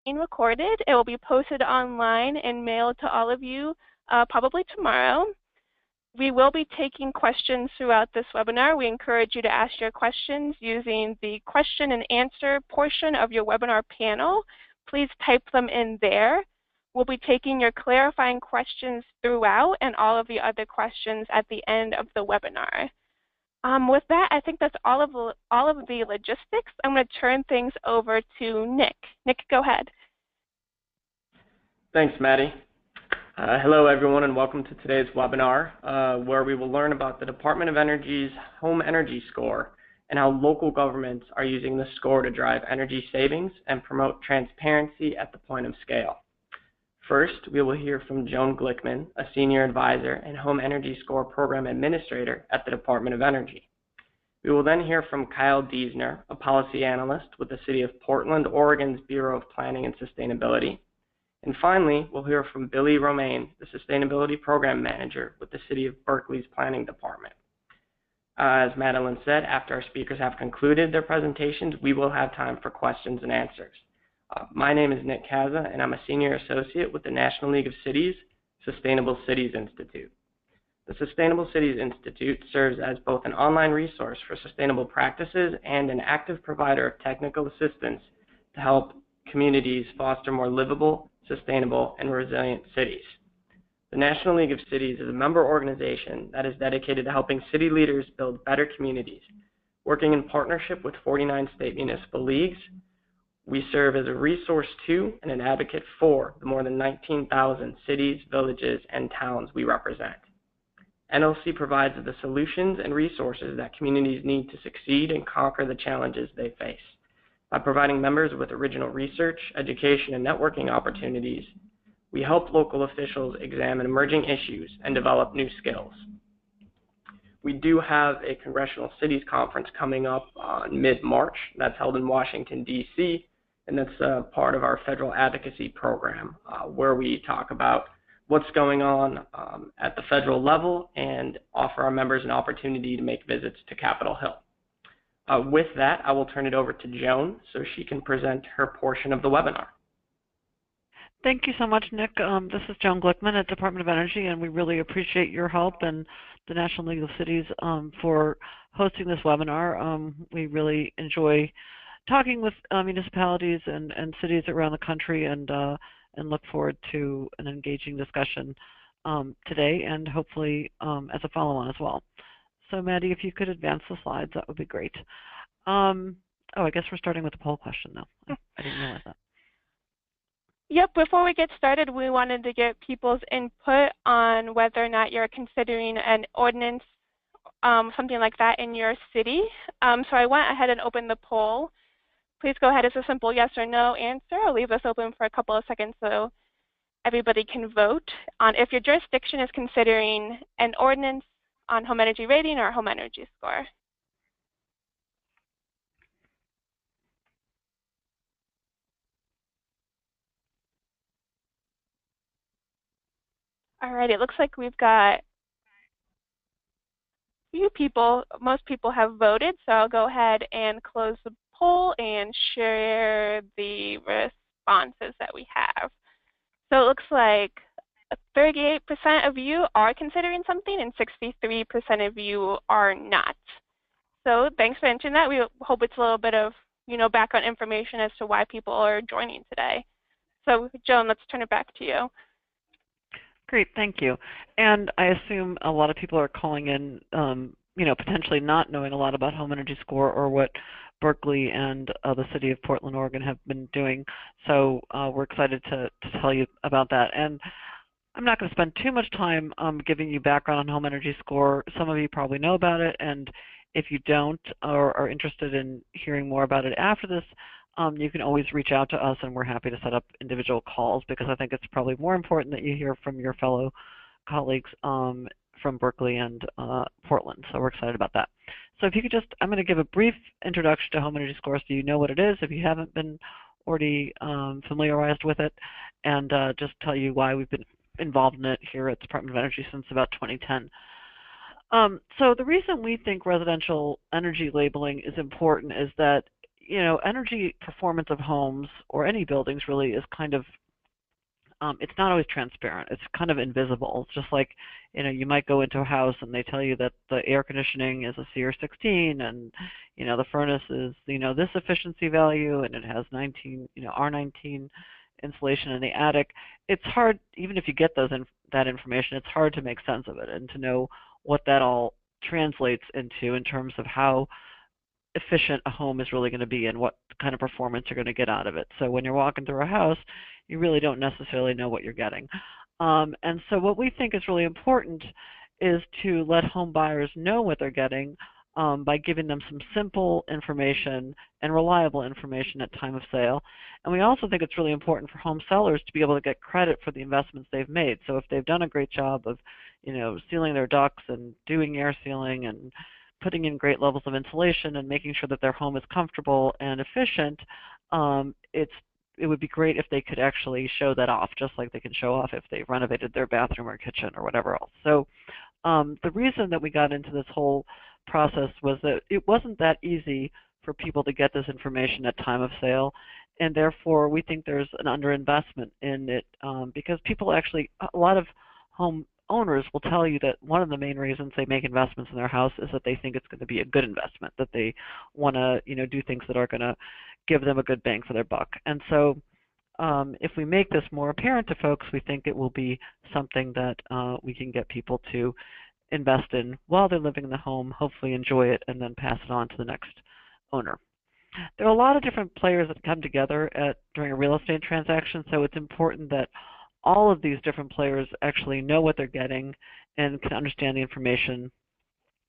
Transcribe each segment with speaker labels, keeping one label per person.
Speaker 1: being recorded. It will be posted online and mailed to all of you probably tomorrow. We will be taking questions throughout this webinar. We encourage you to ask your questions using the question and answer portion of your webinar panel. Please type them in there. We'll be taking your clarifying questions throughout and all of the other questions at the end of the webinar. With that, I think that's all of the logistics. I'm going to turn things over to Nick. Nick, go ahead.
Speaker 2: Thanks, Maddie. Hello, everyone, and welcome to today's webinar, where we will learn about the Department of Energy's Home Energy Score and how local governments are using the score to drive energy savings and promote transparency at the point of scale. First, we will hear from Joan Glickman, a Senior Advisor and Home Energy Score Program Administrator at the Department of Energy. We will then hear from Kyle Diesner, a Policy Analyst with the City of Portland, Oregon's Bureau of Planning and Sustainability. And finally, we'll hear from Billy Romaine, the Sustainability Program Manager with the City of Berkeley's Planning Department. As Madeline said, after our speakers have concluded their presentations, we will have time for questions and answers. My name is Nick Kaza, and I'm a Senior Associate with the National League of Cities Sustainable Cities Institute. The Sustainable Cities Institute serves as both an online resource for sustainable practices and an active provider of technical assistance to help communities foster more livable, sustainable, and resilient cities. The National League of Cities is a member organization that is dedicated to helping city leaders build better communities. Working in partnership with 49 state municipal leagues, we serve as a resource to and an advocate for the more than 19,000 cities, villages, and towns we represent. NLC provides the solutions and resources that communities need to succeed and conquer the challenges they face. By providing members with original research, education, and networking opportunities, we help local officials examine emerging issues and develop new skills. We do have a Congressional Cities Conference coming up on mid-March. That's held in Washington, D.C., and that's part of our federal advocacy program, where we talk about what's going on at the federal level and offer our members an opportunity to make visits to Capitol Hill. With that, I will turn it over to Joan so she can present her portion of the webinar.
Speaker 3: Thank you so much, Nick. This is Joan Glickman at Department of Energy, and we really appreciate your help and the National League of Cities for hosting this webinar. We really enjoy talking with municipalities and cities around the country, and look forward to an engaging discussion today and hopefully as a follow-on as well. So Maddie, if you could advance the slides, that would be great. Oh, I guess we're starting with the poll question now. I didn't realize that.
Speaker 1: Yep, before we get started, we wanted to get people's input on whether or not you're considering an ordinance, something like that in your city. So I went ahead and opened the poll. Please go ahead. It's a simple yes or no answer. I'll leave this open for a couple of seconds so everybody can vote on if your jurisdiction is considering an ordinance on home energy rating or home energy score. All right, it looks like we've got a few people. Most people have voted, so I'll go ahead and close the poll and share the responses that we have. So it looks like 38% of you are considering something and 63% of you are not. So thanks for answering that. We hope it's a little bit of, background information as to why people are joining today. So Joan, let's turn it back to you.
Speaker 3: Great, thank you. And I assume a lot of people are calling in, potentially not knowing a lot about home energy score or what Berkeley and the City of Portland, Oregon have been doing. So we're excited to tell you about that. And I'm not going to spend too much time giving you background on home energy score. Some of you probably know about it, and if you don't or are interested in hearing more about it after this, you can always reach out to us, and we're happy to set up individual calls, because I think it's probably more important that you hear from your fellow colleagues from Berkeley and Portland. So we're excited about that. So if you could just, I'm going to give a brief introduction to home energy score so you know what it is if you haven't been already familiarized with it, and just tell you why we've been involved in it here at the Department of Energy since about 2010. So the reason we think residential energy labeling is important is that energy performance of homes or any buildings really is kind of it's not always transparent. It's kind of invisible. It's just like, you might go into a house and they tell you that the air conditioning is a C or 16 and, the furnace is, this efficiency value and it has 19, R19 insulation in the attic. It's hard, even if you get that information, it's hard to make sense of it and to know what that all translates into in terms of how efficient a home is really going to be and what kind of performance you're going to get out of it. So when you're walking through a house, you really don't necessarily know what you're getting. And so what we think is really important is to let home buyers know what they're getting by giving them some simple information and reliable information at time of sale. And we also think it's really important for home sellers to be able to get credit for the investments they've made. So if they've done a great job of, sealing their ducts and doing air sealing and putting in great levels of insulation and making sure that their home is comfortable and efficient, it would be great if they could actually show that off, just like they can show off if they renovated their bathroom or kitchen or whatever else. So the reason that we got into this whole process was that it wasn't that easy for people to get this information at time of sale, and therefore we think there's an underinvestment in it because people actually, a lot of home owners will tell you that one of the main reasons they make investments in their house is that they think it's going to be a good investment, that they want to do things that are going to give them a good bang for their buck. And so if we make this more apparent to folks, we think it will be something that we can get people to invest in while they're living in the home, hopefully enjoy it, and then pass it on to the next owner. There are a lot of different players that come together during a real estate transaction, so it's important that all of these different players actually know what they're getting and can understand the information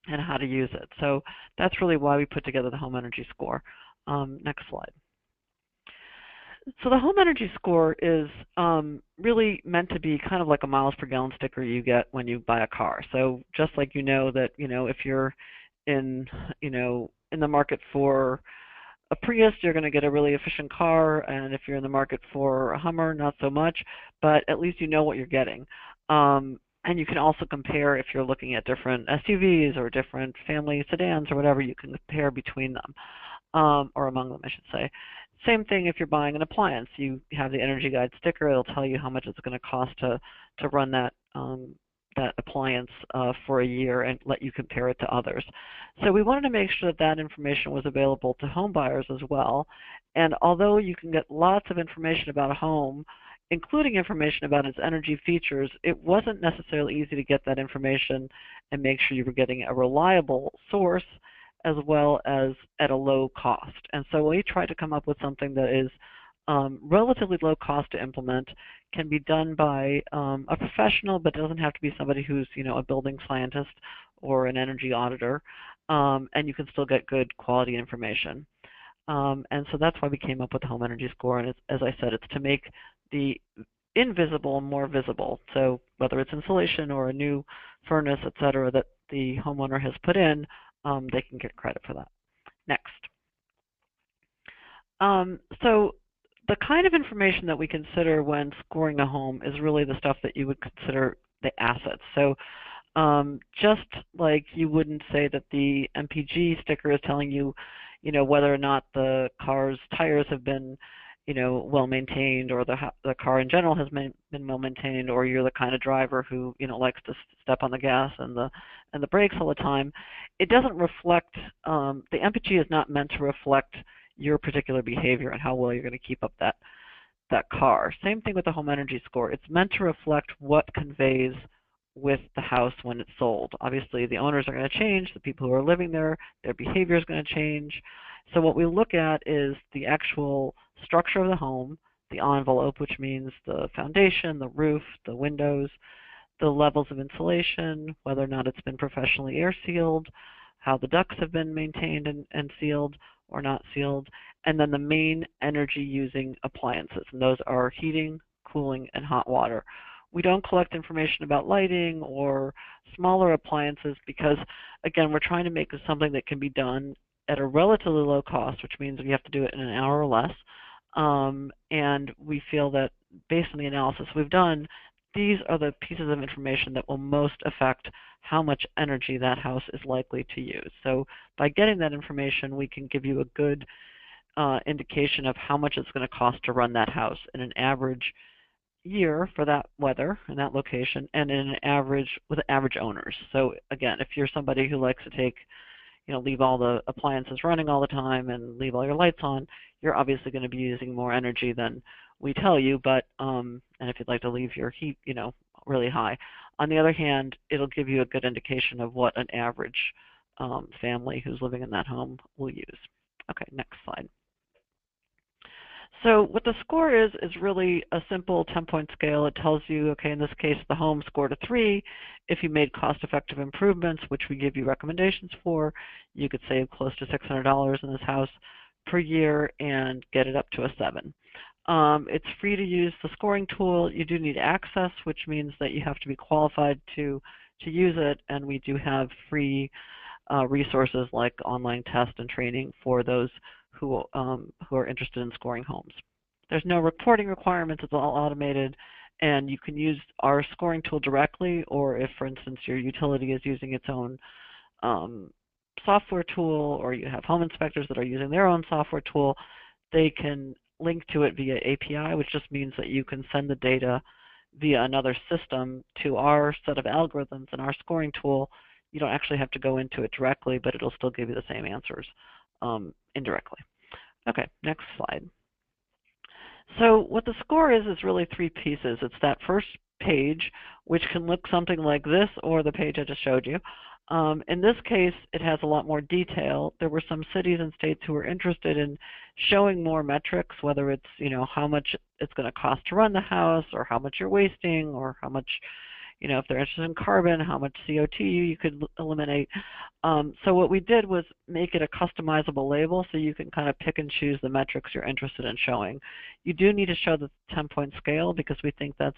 Speaker 3: and how to use it. So that's really why we put together the Home Energy Score. Next slide. So the Home Energy Score is really meant to be kind of like a miles per gallon sticker you get when you buy a car. So just like that, if you're in the market for a Prius, you're going to get a really efficient car, and if you're in the market for a Hummer, not so much, but at least you know what you're getting. And you can also compare if you're looking at different SUVs or different family sedans or whatever, you can compare between them, or among them, I should say. Same thing if you're buying an appliance. You have the Energy Guide sticker. It'll tell you how much it's going to cost to run that appliance for a year and let you compare it to others. So we wanted to make sure that information was available to home buyers as well. And although you can get lots of information about a home, including information about its energy features, it wasn't necessarily easy to get that information and make sure you were getting a reliable source as well as at a low cost. And so we tried to come up with something that is relatively low cost to implement, can be done by a professional, but doesn't have to be somebody who's a building scientist or an energy auditor, and you can still get good quality information. And so that's why we came up with the Home Energy Score, and as I said, it's to make the invisible more visible. So whether it's insulation or a new furnace, et cetera, that the homeowner has put in, they can get credit for that. Next. So the kind of information that we consider when scoring a home is really the stuff that you would consider the assets. So just like you wouldn't say that the MPG sticker is telling you, whether or not the car's tires have been, well maintained, or the car in general has been well maintained, or you're the kind of driver who likes to step on the gas and the brakes all the time. It doesn't reflect. The MPG is not meant to reflect your particular behavior and how well you're going to keep up that car. Same thing with the Home Energy Score. It's meant to reflect what conveys with the house when it's sold. Obviously, the owners are going to change. The people who are living there, their behavior is going to change. So what we look at is the actual structure of the home, the envelope, which means the foundation, the roof, the windows, the levels of insulation, whether or not it's been professionally air sealed, how the ducts have been maintained and sealed or not sealed, and then the main energy using appliances, and those are heating, cooling, and hot water. We don't collect information about lighting or smaller appliances because, again, we're trying to make this something that can be done at a relatively low cost, which means we have to do it in an hour or less. And we feel that based on the analysis we've done, these are the pieces of information that will most affect how much energy that house is likely to use. So by getting that information, we can give you a good indication of how much it's going to cost to run that house in an average year for that weather and that location, and in an average with average owners. So again, if you're somebody who likes to take, leave all the appliances running all the time and leave all your lights on, you're obviously going to be using more energy than we tell you. But and if you'd like to leave your heat, really high. On the other hand, it'll give you a good indication of what an average family who's living in that home will use. Okay, next slide. So what the score is really a simple 10-point scale. It tells you, okay, in this case, the home scored a 3. If you made cost-effective improvements, which we give you recommendations for, you could save close to $600 in this house per year and get it up to a 7. It's free to use the scoring tool. You do need access, which means that you have to be qualified to use it, and we do have free resources like online test and training for those who are interested in scoring homes. There's no reporting requirements. It's all automated, and you can use our scoring tool directly, or if, for instance, your utility is using its own software tool, or you have home inspectors that are using their own software tool, they can link to it via API, which just means that you can send the data via another system to our set of algorithms and our scoring tool. You don't actually have to go into it directly, but it'll still give you the same answers indirectly. Okay, next slide. So what the score is really 3 pieces. It's that first page, which can look something like this, or the page I just showed you. In this case, it has a lot more detail. There were some cities and states who were interested in showing more metrics, whether it's, how much it's going to cost to run the house, or how much you're wasting, or how much, if they're interested in carbon, how much CO2 you could eliminate. So what we did was make it a customizable label so you can kind of pick and choose the metrics you're interested in showing. You do need to show the 10-point scale because we think that's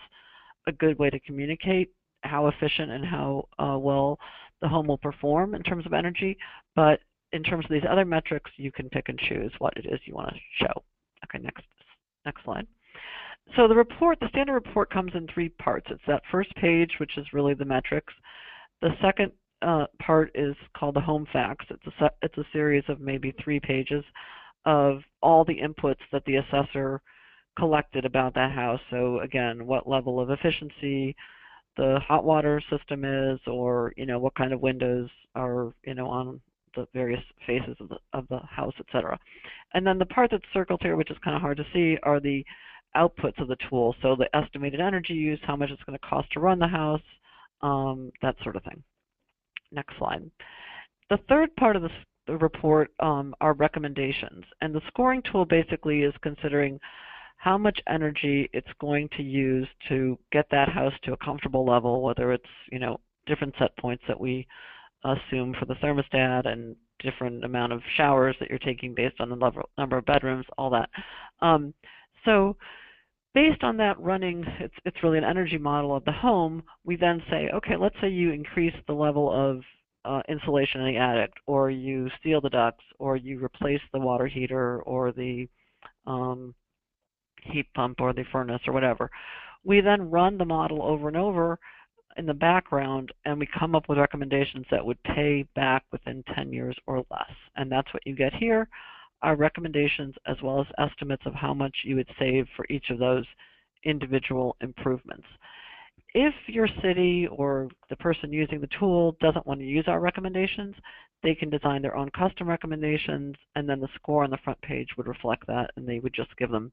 Speaker 3: a good way to communicate how efficient and how well the home will perform in terms of energy. But in terms of these other metrics, you can pick and choose what it is you want to show. Okay, next slide. So the standard report comes in 3 parts. It's that first page, which is really the metrics. The second part is called the home facts. It's a series of maybe 3 pages of all the inputs that the assessor collected about that house. So again, what level of efficiency the hot water system is, or what kind of windows are on the various faces of the house, etc. And then the part that's circled here, which is kind of hard to see, are the outputs of the tool. So the estimated energy use, how much it's going to cost to run the house, that sort of thing. Next slide. The third part of the report are recommendations. And the scoring tool basically is considering how much energy it's going to use to get that house to a comfortable level, whether it's, different set points that we assume for the thermostat and different amount of showers that you're taking based on the number of bedrooms, all that. So based on that running, it's really an energy model of the home. We then say, okay, let's say you increase the level of insulation in the attic, or you seal the ducts, or you replace the water heater, or the heat pump, or the furnace, or whatever. We then run the model over and over in the background, and we come up with recommendations that would pay back within 10 years or less. And that's what you get here. Our recommendations as well as estimates of how much you would save for each of those individual improvements. If your city or the person using the tool doesn't want to use our recommendations, they can design their own custom recommendations, and then the score on the front page would reflect that, and they would just give them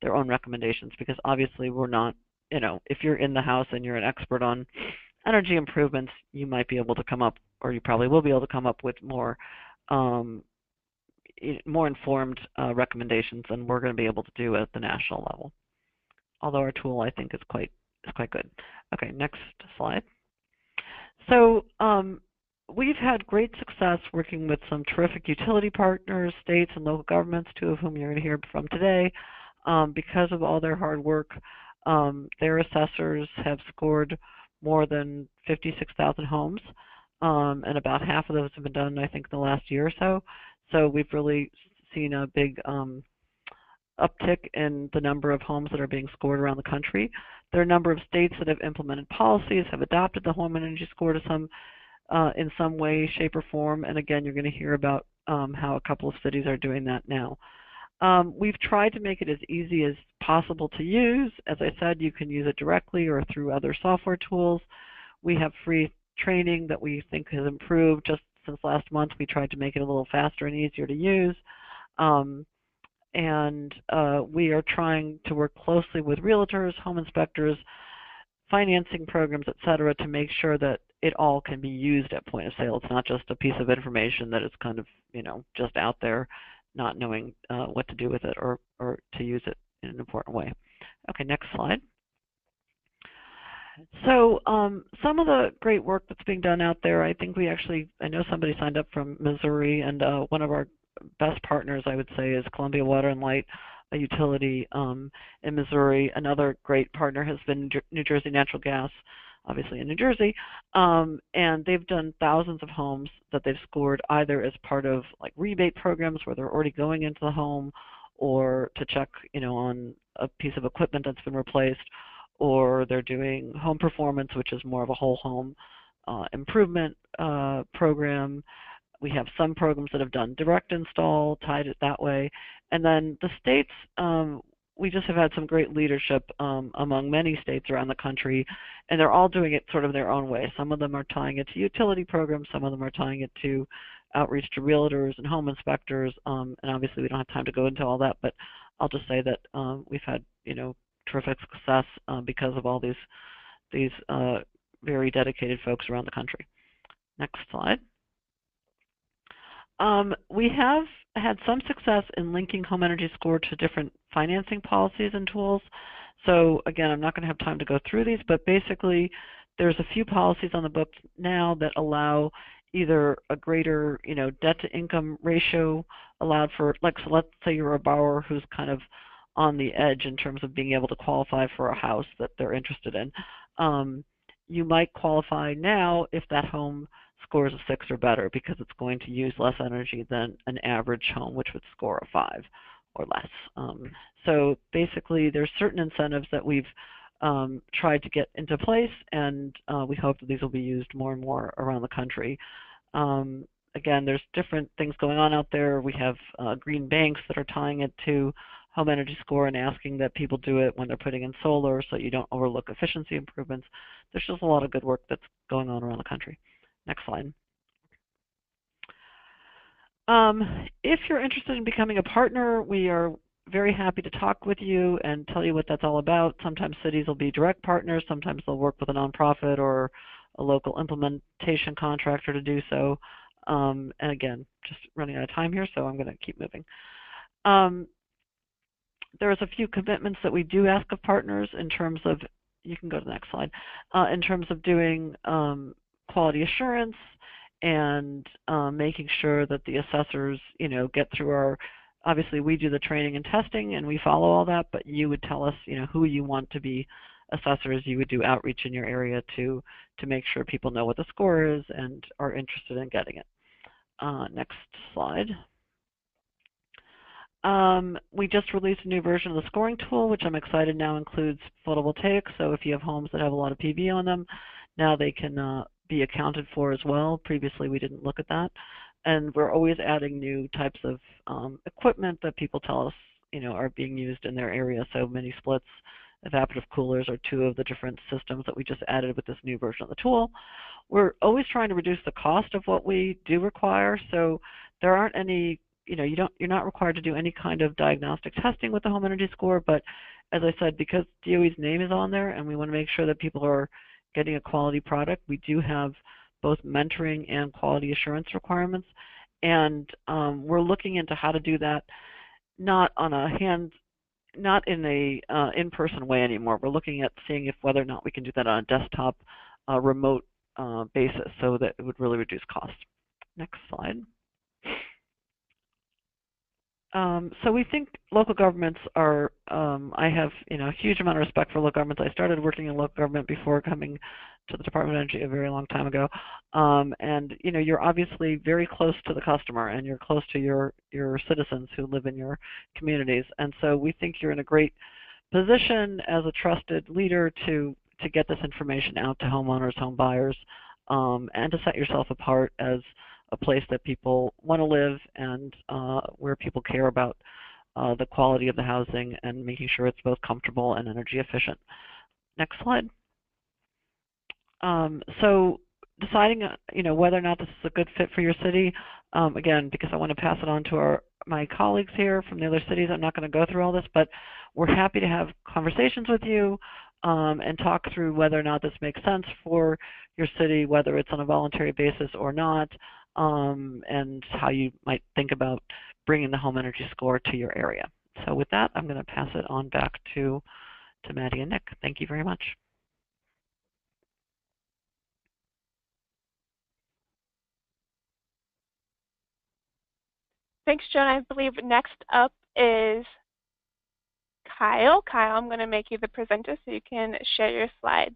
Speaker 3: their own recommendations, because obviously we're not, if you're in the house and you're an expert on energy improvements, you might be able to come up, or you probably will be able to come up with more informed recommendations than we're going to be able to do at the national level. Although our tool, I think, is quite good. Okay, next slide. So we've had great success working with some terrific utility partners, states and local governments, 2 of whom you're going to hear from today. Because of all their hard work, their assessors have scored more than 56,000 homes, and about half of those have been done, I think, in the last year or so. So we've really seen a big uptick in the number of homes that are being scored around the country. There are a number of states that have implemented policies, have adopted the home energy score to in some way, shape, or form. And again, you're going to hear about how a couple of cities are doing that now. We've tried to make it as easy as possible to use. As I said, you can use it directly or through other software tools. We have free training that we think has improved. Just since last month, we tried to make it a little faster and easier to use. And we are trying to work closely with realtors, home inspectors, financing programs, et cetera, to make sure that it all can be used at point of sale. It's not just a piece of information that is kind of, just out there, not knowing what to do with it or to use it in an important way. Okay, next slide. So some of the great work that's being done out there, I know somebody signed up from Missouri, and one of our best partners, I would say, is Columbia Water and Light, a utility in Missouri. Another great partner has been New Jersey Natural Gas, obviously in New Jersey, and they've done thousands of homes that they've scored either as part of like rebate programs where they're already going into the home, or to check on a piece of equipment that's been replaced, or they're doing home performance, which is more of a whole home improvement program. We have some programs that have done direct install, tied it that way. And then the states, we just have had some great leadership among many states around the country, and they're all doing it sort of their own way. Some of them are tying it to utility programs, some of them are tying it to outreach to realtors and home inspectors, and obviously we don't have time to go into all that, but I'll just say that we've had, terrific success because of all these very dedicated folks around the country. Next slide. We have had some success in linking home energy score to different financing policies and tools. So again, I'm not going to have time to go through these, but basically there's a few policies on the books now that allow either a greater, debt to income ratio allowed for, so let's say you're a borrower who's kind of on the edge in terms of being able to qualify for a house that they're interested in. You might qualify now if that home scores a 6 or better, because it's going to use less energy than an average home, which would score a 5 or less. So basically, there's certain incentives that we've tried to get into place, and we hope that these will be used more and more around the country. Again, there's different things going on out there. We have green banks that are tying it to home energy score and asking that people do it when they're putting in solar so you don't overlook efficiency improvements. There's just a lot of good work that's going on around the country. Next slide. If you're interested in becoming a partner, we are very happy to talk with you and tell you what that's all about. Sometimes cities will be direct partners, sometimes they'll work with a nonprofit or a local implementation contractor to do so. And again, just running out of time here, so I'm going to keep moving. There's a few commitments that we do ask of partners in terms of, you can go to the next slide, in terms of doing quality assurance and making sure that the assessors, get through our, obviously we do the training and testing and we follow all that, but you would tell us, who you want to be assessors. You would do outreach in your area to make sure people know what the score is and are interested in getting it. Next slide. We just released a new version of the scoring tool, which I'm excited now includes photovoltaics. So if you have homes that have a lot of PV on them, now they can be accounted for as well. Previously, we didn't look at that. And we're always adding new types of equipment that people tell us, are being used in their area. So mini splits, evaporative coolers are two of the different systems that we just added with this new version of the tool. We're always trying to reduce the cost of what we do require. So there aren't any, you're not required to do any kind of diagnostic testing with the home energy score. But as I said, because DOE's name is on there and we want to make sure that people are getting a quality product, we do have both mentoring and quality assurance requirements. And we're looking into how to do that, not in a in-person way anymore. We're looking at seeing if whether or not we can do that on a desktop remote basis, so that it would really reduce cost. Next slide. So we think local governments are, I have a huge amount of respect for local governments. I started working in local government before coming to the Department of Energy a very long time ago. And you're obviously very close to the customer and you're close to your citizens who live in your communities. And so we think you're in a great position as a trusted leader to get this information out to homeowners, home buyers, and to set yourself apart as a place that people want to live and where people care about the quality of the housing and making sure it's both comfortable and energy efficient. Next slide. So deciding whether or not this is a good fit for your city, again, because I want to pass it on to my colleagues here from the other cities, I'm not going to go through all this, but we're happy to have conversations with you and talk through whether or not this makes sense for your city, whether it's on a voluntary basis or not, and how you might think about bringing the home energy score to your area. So with that, I'm going to pass it on back to Maddie and Nick. Thank you very much.
Speaker 1: Thanks, Joan. I believe next up is Kyle. Kyle, I'm going to make you the presenter so you can share your slides.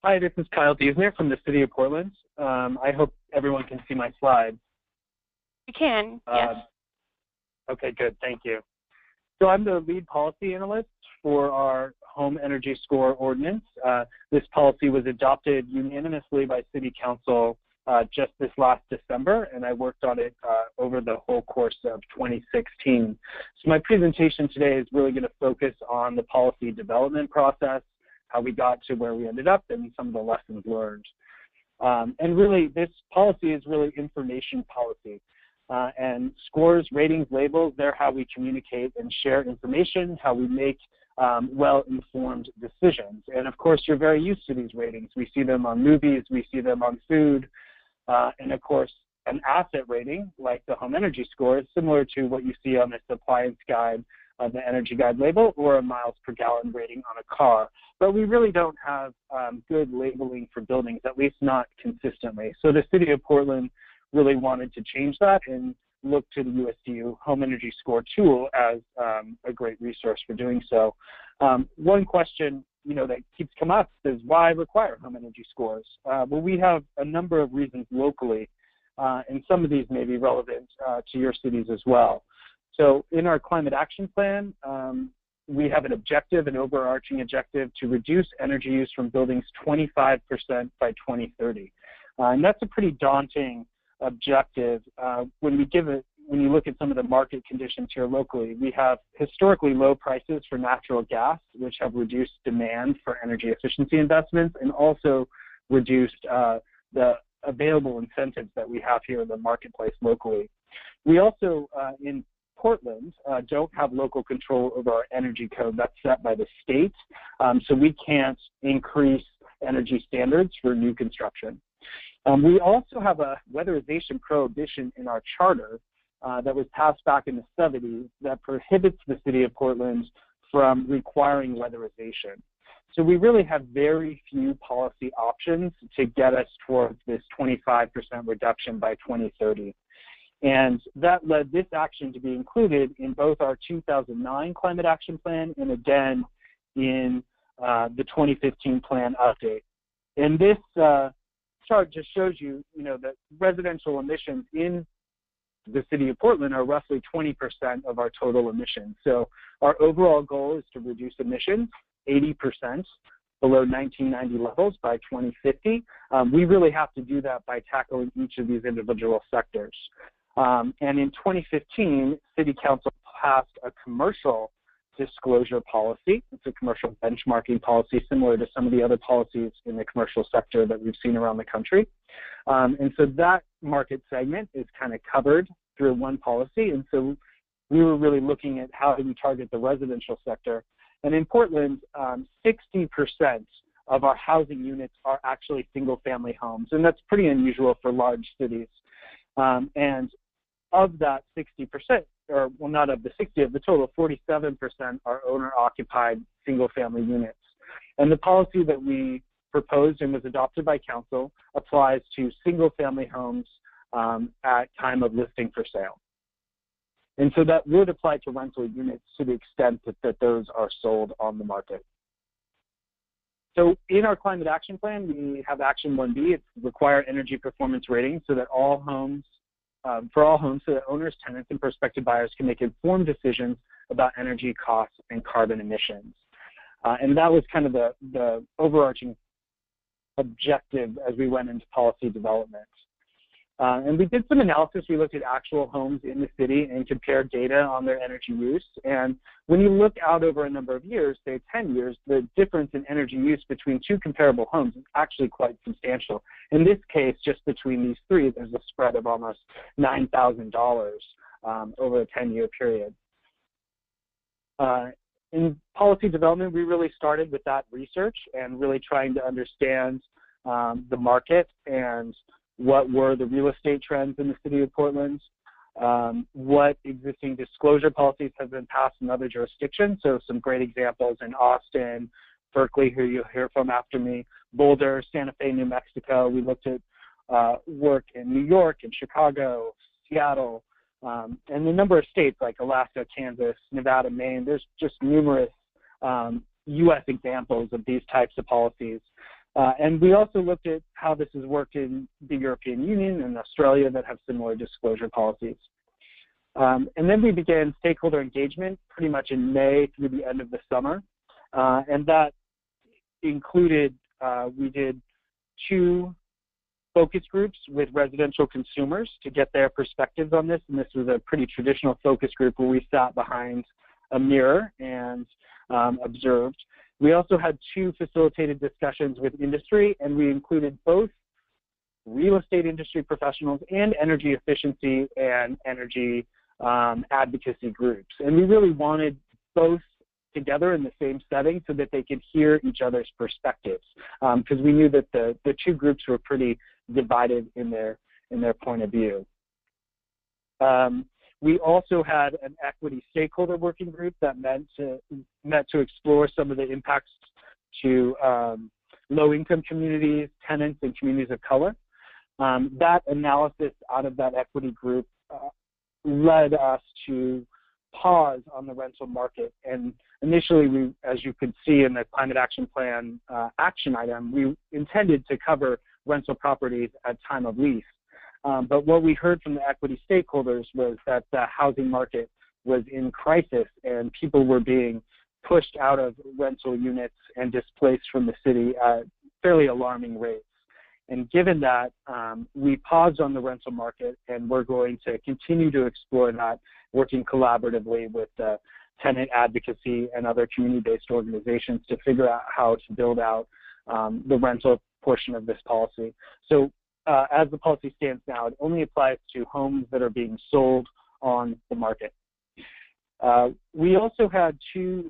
Speaker 4: Hi, this is Kyle Diesner from the City of Portland. I hope everyone can see my slides.
Speaker 1: You can, yes.
Speaker 4: Okay, good, thank you. So I'm the lead policy analyst for our home energy score ordinance. This policy was adopted unanimously by City Council just this last December, and I worked on it over the whole course of 2016. So my presentation today is really going to focus on the policy development process, how we got to where we ended up, and some of the lessons learned. And really, this policy is really information policy. And scores, ratings, labels, they're how we communicate and share information, how we make well-informed decisions. And of course, you're very used to these ratings. We see them on movies, we see them on food, and of course, an asset rating, like the home energy score, is similar to what you see on this appliance guide, the energy guide label, or a miles per gallon rating on a car. But we really don't have good labeling for buildings, at least not consistently. So the City of Portland really wanted to change that and look to the USDU Home Energy Score tool as a great resource for doing so. One question that keeps coming up is why require home energy scores? Well, we have a number of reasons locally, and some of these may be relevant to your cities as well. So in our climate action plan, we have an objective, an overarching objective, to reduce energy use from buildings 25% by 2030. And that's a pretty daunting objective. When you look at some of the market conditions here locally, we have historically low prices for natural gas, which have reduced demand for energy efficiency investments and also reduced the available incentives that we have here in the marketplace locally. We also, in Portland, don't have local control over our energy code. That's set by the state, so we can't increase energy standards for new construction. We also have a weatherization prohibition in our charter that was passed back in the 70s that prohibits the City of Portland from requiring weatherization. So we really have very few policy options to get us towards this 25% reduction by 2030. And that led this action to be included in both our 2009 Climate Action Plan and again in the 2015 plan update. And this chart just shows you, that residential emissions in the City of Portland are roughly 20% of our total emissions. So our overall goal is to reduce emissions 80% below 1990 levels by 2050. We really have to do that by tackling each of these individual sectors. And in 2015, City Council passed a commercial disclosure policy. It's a commercial benchmarking policy similar to some of the other policies in the commercial sector that we've seen around the country. And so that market segment is kind of covered through one policy. And so we were really looking at how do we target the residential sector. And in Portland, 60% of our housing units are actually single-family homes. And that's pretty unusual for large cities. And of that 60%, or well, not of the 60, of the total, 47% are owner-occupied single-family units. And the policy that we proposed and was adopted by council applies to single-family homes at time of listing for sale. And so that would apply to rental units to the extent that those are sold on the market. So in our climate action plan, we have action 1B, it's require energy performance ratings so that all homes, for all homes, so that owners, tenants, and prospective buyers can make informed decisions about energy costs and carbon emissions. And that was kind of the overarching objective as we went into policy development. And we did some analysis. We looked at actual homes in the city and compared data on their energy use. And when you look out over a number of years, say 10 years, the difference in energy use between two comparable homes is actually quite substantial. In this case, just between these three, there's a spread of almost $9,000 over a 10-year period. In policy development, we really started with that research and really trying to understand the market and what were the real estate trends in the city of Portland, what existing disclosure policies have been passed in other jurisdictions. So some great examples in Austin, Berkeley, who you'll hear from after me, Boulder, Santa Fe, New Mexico. We looked at work in New York and Chicago, Seattle, and a number of states like Alaska, Kansas, Nevada, Maine. There's just numerous U.S. examples of these types of policies. And we also looked at how this has worked in the European Union and Australia that have similar disclosure policies. And then we began stakeholder engagement pretty much in May through the end of the summer. And that included, we did 2 focus groups with residential consumers to get their perspectives on this. And this was a pretty traditional focus group where we sat behind a mirror and observed. We also had 2 facilitated discussions with industry, and we included both real estate industry professionals and energy efficiency and energy advocacy groups. And we really wanted both together in the same setting so that they could hear each other's perspectives, because we knew that the 2 groups were pretty divided in their point of view. We also had an equity stakeholder working group that met to explore some of the impacts to low-income communities, tenants, and communities of color. That analysis out of that equity group led us to pause on the rental market. And initially, we, as you could see in the Climate Action Plan action item, we intended to cover rental properties at time of lease. But what we heard from the equity stakeholders was that the housing market was in crisis and people were being pushed out of rental units and displaced from the city at fairly alarming rates. And given that, we paused on the rental market, and we're going to continue to explore that, working collaboratively with tenant advocacy and other community-based organizations to figure out how to build out the rental portion of this policy. So as the policy stands now, it only applies to homes that are being sold on the market. We also had 2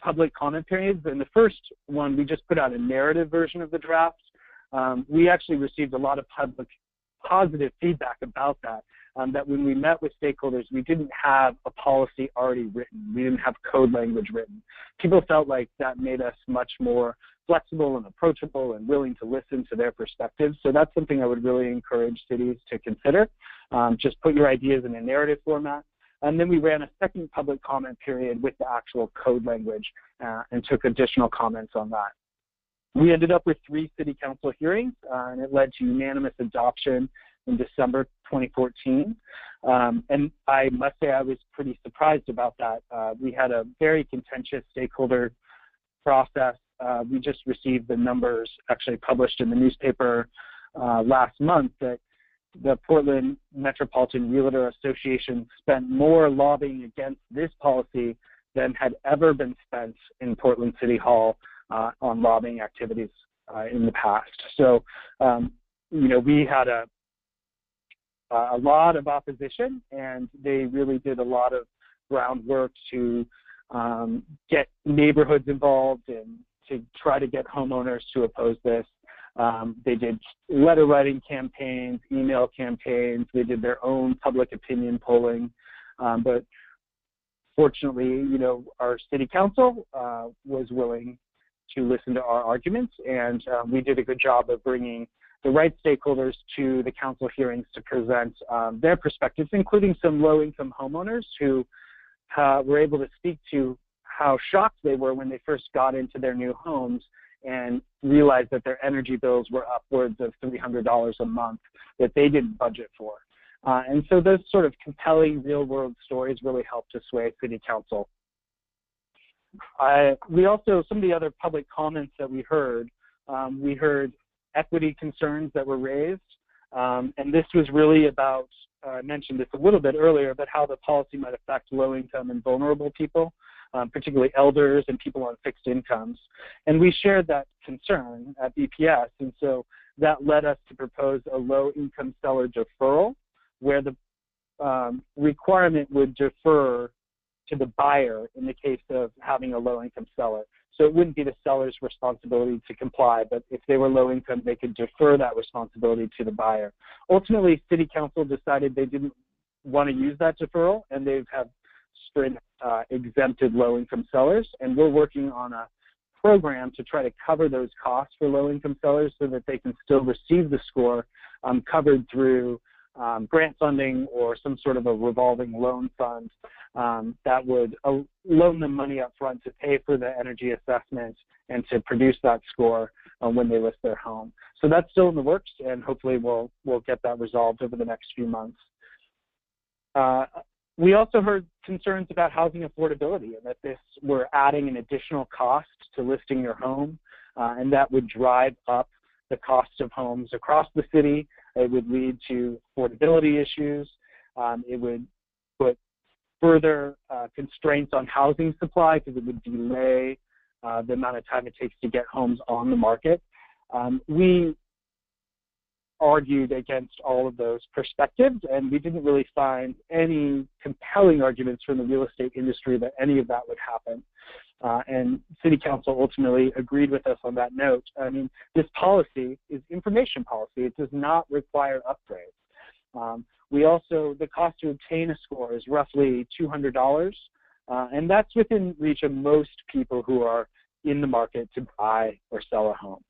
Speaker 4: public comment periods. In the first one, we just put out a narrative version of the draft. We actually received a lot of public positive feedback about that. That when we met with stakeholders, we didn't have a policy already written. We didn't have code language written. People felt like that made us much more flexible and approachable and willing to listen to their perspectives. So that's something I would really encourage cities to consider. Just put your ideas in a narrative format. And then we ran a second public comment period with the actual code language and took additional comments on that. We ended up with 3 city council hearings, and it led to unanimous adoption in December 2014. And I must say I was pretty surprised about that. We had a very contentious stakeholder process. We just received the numbers actually published in the newspaper last month that the Portland Metropolitan Realtor Association spent more lobbying against this policy than had ever been spent in Portland City Hall on lobbying activities in the past. So, you know, we had a lot of opposition, and they really did a lot of groundwork to get neighborhoods involved and to try to get homeowners to oppose this. They did letter writing campaigns, email campaigns. They did their own public opinion polling. But fortunately, you know, our city council was willing to listen to our arguments, and we did a good job of bringing the right stakeholders to the council hearings to present their perspectives, including some low-income homeowners who were able to speak to how shocked they were when they first got into their new homes and realized that their energy bills were upwards of $300 a month that they didn't budget for. And so those sort of compelling real-world stories really help to sway City Council. We also, some of the other public comments that we heard equity concerns that were raised, and this was really about, I mentioned this a little bit earlier, but how the policy might affect low-income and vulnerable people, particularly elders and people on fixed incomes. And we shared that concern at BPS, and so that led us to propose a low-income seller deferral, where the requirement would defer to the buyer in the case of having a low-income seller. So it wouldn't be the seller's responsibility to comply, but if they were low-income, they could defer that responsibility to the buyer. Ultimately, City Council decided they didn't want to use that deferral, and they have straight exempted low-income sellers, and we're working on a program to try to cover those costs for low-income sellers so that they can still receive the score covered through grant funding or some sort of a revolving loan fund that would loan them money up front to pay for the energy assessment and to produce that score when they list their home. So that's still in the works, and hopefully we'll get that resolved over the next few months. We also heard concerns about housing affordability, and that we're adding an additional cost to listing your home, and that would drive up the cost of homes across the city. It would lead to affordability issues. It would put further constraints on housing supply because it would delay the amount of time it takes to get homes on the market. We argued against all of those perspectives, and we didn't really find any compelling arguments from the real estate industry that any of that would happen. And City Council ultimately agreed with us on that note. I mean, this policy is information policy. It does not require upgrades. The cost to obtain a score is roughly $200, and that's within reach of most people who are in the market to buy or sell a home.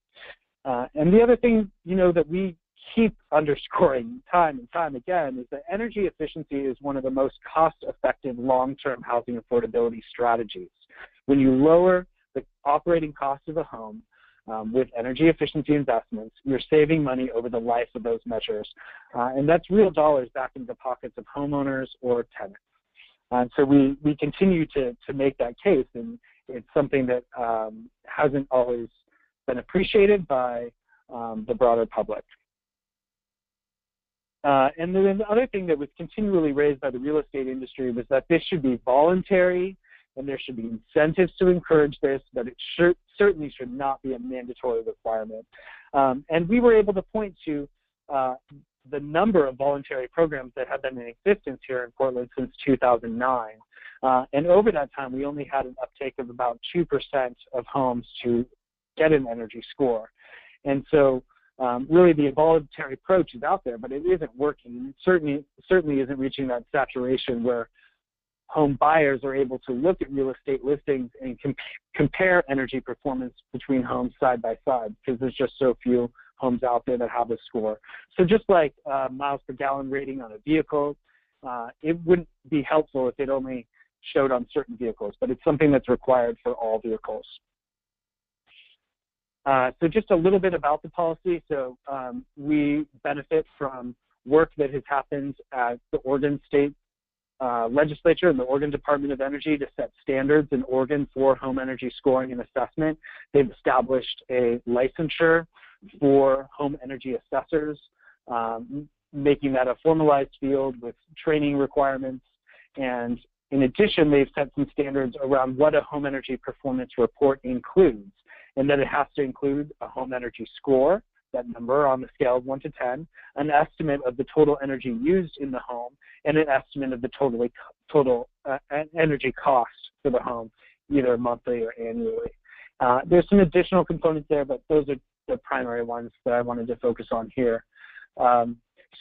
Speaker 4: And the other thing, that we keep underscoring time and time again is that energy efficiency is one of the most cost-effective long-term housing affordability strategies. When you lower the operating cost of a home with energy efficiency investments, you're saving money over the life of those measures. And that's real dollars back into the pockets of homeowners or tenants. And so we continue to make that case, and it's something that hasn't always been appreciated by the broader public. And then the other thing that was continually raised by the real estate industry was that this should be voluntary and there should be incentives to encourage this, but it certainly should not be a mandatory requirement. And we were able to point to the number of voluntary programs that have been in existence here in Portland since 2009. And over that time, we only had an uptake of about 2% of homes to get an energy score. And so really the voluntary approach is out there, but it isn't working. It certainly isn't reaching that saturation where home buyers are able to look at real estate listings and compare energy performance between homes side by side, because there's just so few homes out there that have a score. So just like miles per gallon rating on a vehicle, it wouldn't be helpful if it only showed on certain vehicles, but it's something that's required for all vehicles. So just a little bit about the policy. So we benefit from work that has happened at the Oregon State Legislature and the Oregon Department of Energy to set standards in Oregon for home energy scoring and assessment. They've established a licensure for home energy assessors, making that a formalized field with training requirements. And in addition, they've set some standards around what a home energy performance report includes, and that it has to include a home energy score, that number on the scale of 1 to 10, an estimate of the total energy used in the home, and an estimate of the total energy cost for the home, either monthly or annually. There's some additional components there, but those are the primary ones that I wanted to focus on here.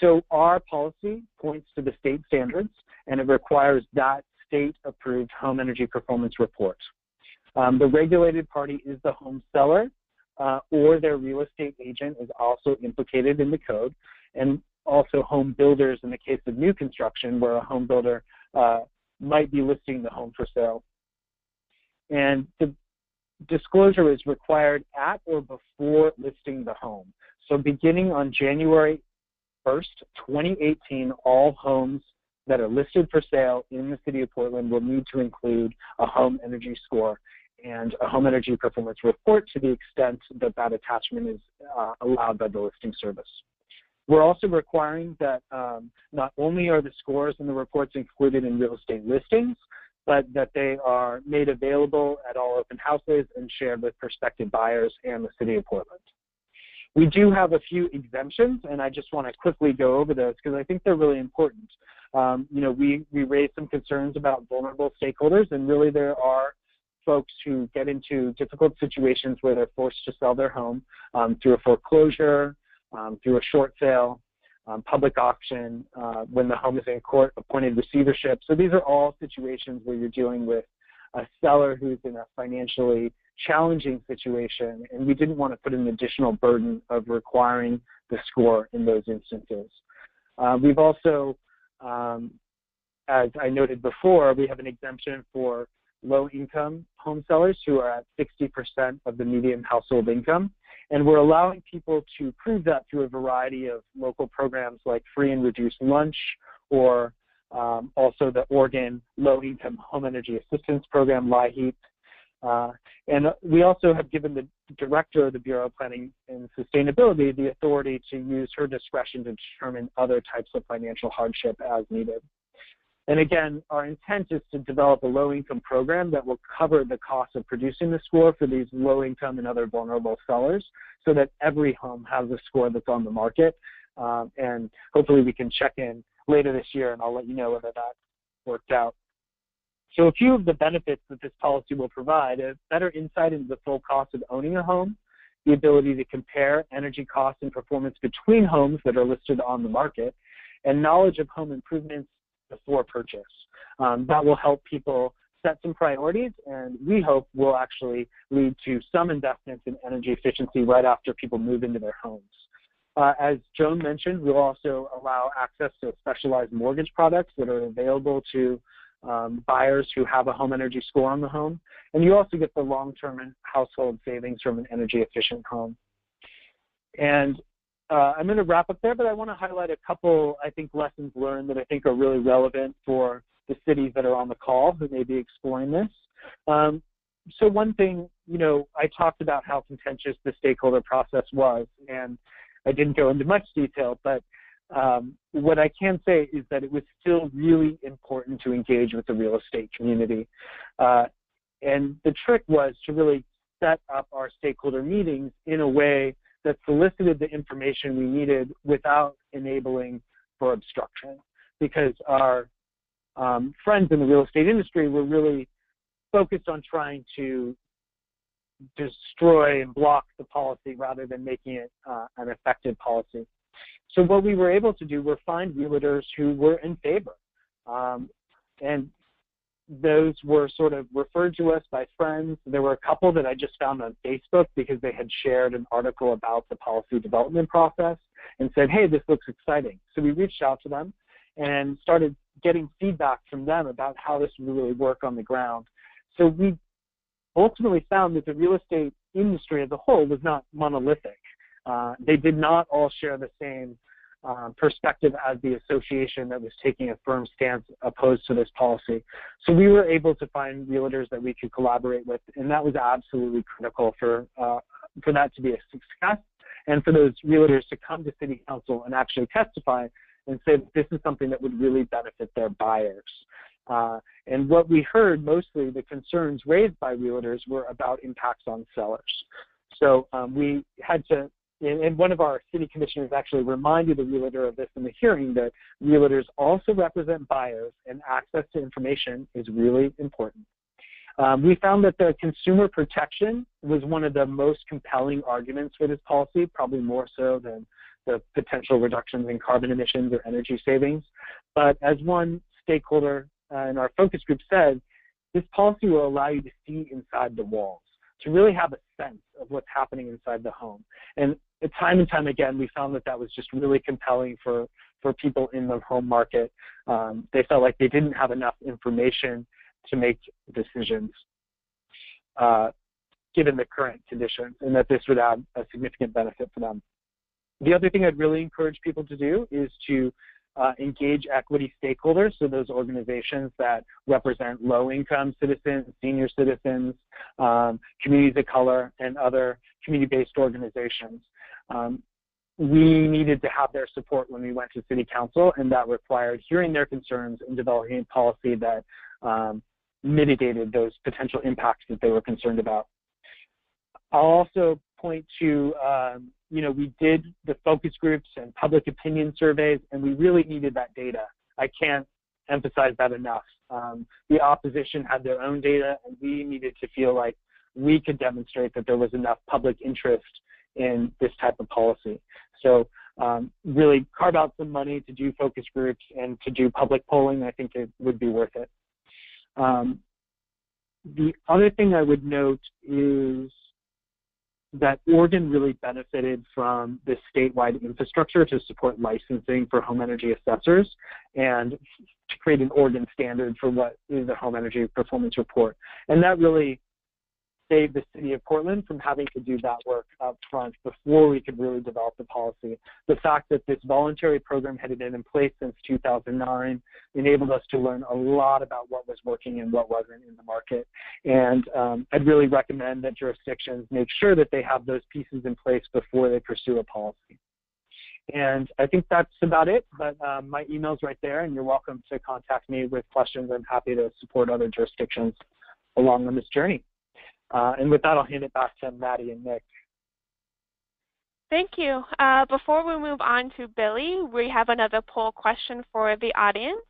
Speaker 4: So our policy points to the state standards, and it requires that state-approved home energy performance report. The regulated party is the home seller, or their real estate agent is also implicated in the code, and also home builders in the case of new construction where a home builder might be listing the home for sale. And the disclosure is required at or before listing the home. So beginning on January 1st, 2018, all homes that are listed for sale in the city of Portland will need to include a home energy score and a home energy performance report to the extent that that attachment is allowed by the listing service. We're also requiring that not only are the scores and the reports included in real estate listings, but that they are made available at all open houses and shared with prospective buyers and the city of Portland. We do have a few exemptions, and I just want to quickly go over those because I think they're really important. You know, we raised some concerns about vulnerable stakeholders, and really there are folks who get into difficult situations where they're forced to sell their home through a foreclosure, through a short sale, public auction, when the home is in court-appointed receivership. So these are all situations where you're dealing with a seller who's in a financially challenging situation, and we didn't want to put an additional burden of requiring the score in those instances. We've also, as I noted before, we have an exemption for low-income home sellers who are at 60% of the median household income. And we're allowing people to prove that through a variety of local programs like free and reduced lunch, or also the Oregon Low-Income Home Energy Assistance Program, LIHEAP. And we also have given the director of the Bureau of Planning and Sustainability the authority to use her discretion to determine other types of financial hardship as needed. And again, our intent is to develop a low-income program that will cover the cost of producing the score for these low-income and other vulnerable sellers so that every home has a score that's on the market. And hopefully we can check in later this year, and I'll let you know whether that worked out. So a few of the benefits that this policy will provide is better insight into the full cost of owning a home, the ability to compare energy costs and performance between homes that are listed on the market, and knowledge of home improvements before purchase. That will help people set some priorities, and we hope will actually lead to some investments in energy efficiency right after people move into their homes. As Joan mentioned, we'll also allow access to specialized mortgage products that are available to buyers who have a home energy score on the home. And you also get the long-term household savings from an energy efficient home. And I'm going to wrap up there, but I want to highlight a couple, I think, lessons learned that I think are really relevant for the cities that are on the call who may be exploring this. So one thing, you know, I talked about how contentious the stakeholder process was, and I didn't go into much detail, but what I can say is that it was still really important to engage with the real estate community. And the trick was to really set up our stakeholder meetings in a way that solicited the information we needed without enabling for obstruction, because our friends in the real estate industry were really focused on trying to destroy and block the policy rather than making it an effective policy. So what we were able to do were find realtors who were in favor. And those were sort of referred to us by friends. There were a couple that I just found on Facebook because they had shared an article about the policy development process and said, hey, this looks exciting. So we reached out to them and started getting feedback from them about how this would really work on the ground. So we ultimately found that the real estate industry as a whole was not monolithic. They did not all share the same perspective as the association that was taking a firm stance opposed to this policy. So we were able to find realtors that we could collaborate with, and that was absolutely critical for that to be a success, and for those realtors to come to City Council and actually testify and say that this is something that would really benefit their buyers. And what we heard, mostly the concerns raised by realtors were about impacts on sellers. So we had to, and one of our city commissioners actually reminded the realtor of this in the hearing, that realtors also represent buyers and access to information is really important. We found that the consumer protection was one of the most compelling arguments for this policy, probably more so than the potential reductions in carbon emissions or energy savings. But as one stakeholder in our focus group said, this policy will allow you to see inside the walls, to really have a sense of what's happening inside the home. And time and time again, we found that that was just really compelling for people in the home market. They felt like they didn't have enough information to make decisions given the current conditions, and that this would add a significant benefit for them. The other thing I'd really encourage people to do is to engage equity stakeholders, so those organizations that represent low-income citizens, senior citizens, communities of color, and other community-based organizations. We needed to have their support when we went to City Council, and that required hearing their concerns and developing a policy that mitigated those potential impacts that they were concerned about. I'll also point to, we did the focus groups and public opinion surveys, and we really needed that data. I can't emphasize that enough. The opposition had their own data, and we needed to feel like we could demonstrate that there was enough public interest in this type of policy. So really carve out some money to do focus groups and to do public polling. I think it would be worth it. The other thing I would note is that Oregon really benefited from this statewide infrastructure to support licensing for home energy assessors and to create an Oregon standard for what is a home energy performance report. And that really saved the city of Portland from having to do that work up front before we could really develop the policy. The fact that this voluntary program had been in place since 2009 enabled us to learn a lot about what was working and what wasn't in the market. And I'd really recommend that jurisdictions make sure that they have those pieces in place before they pursue a policy. And I think that's about it, but my email's right there, and you're welcome to contact me with questions. I'm happy to support other jurisdictions along on this journey. And with that, I'll hand it back to Maddie and Nick.
Speaker 1: Thank you. Before we move on to Billy, we have another poll question for the audience.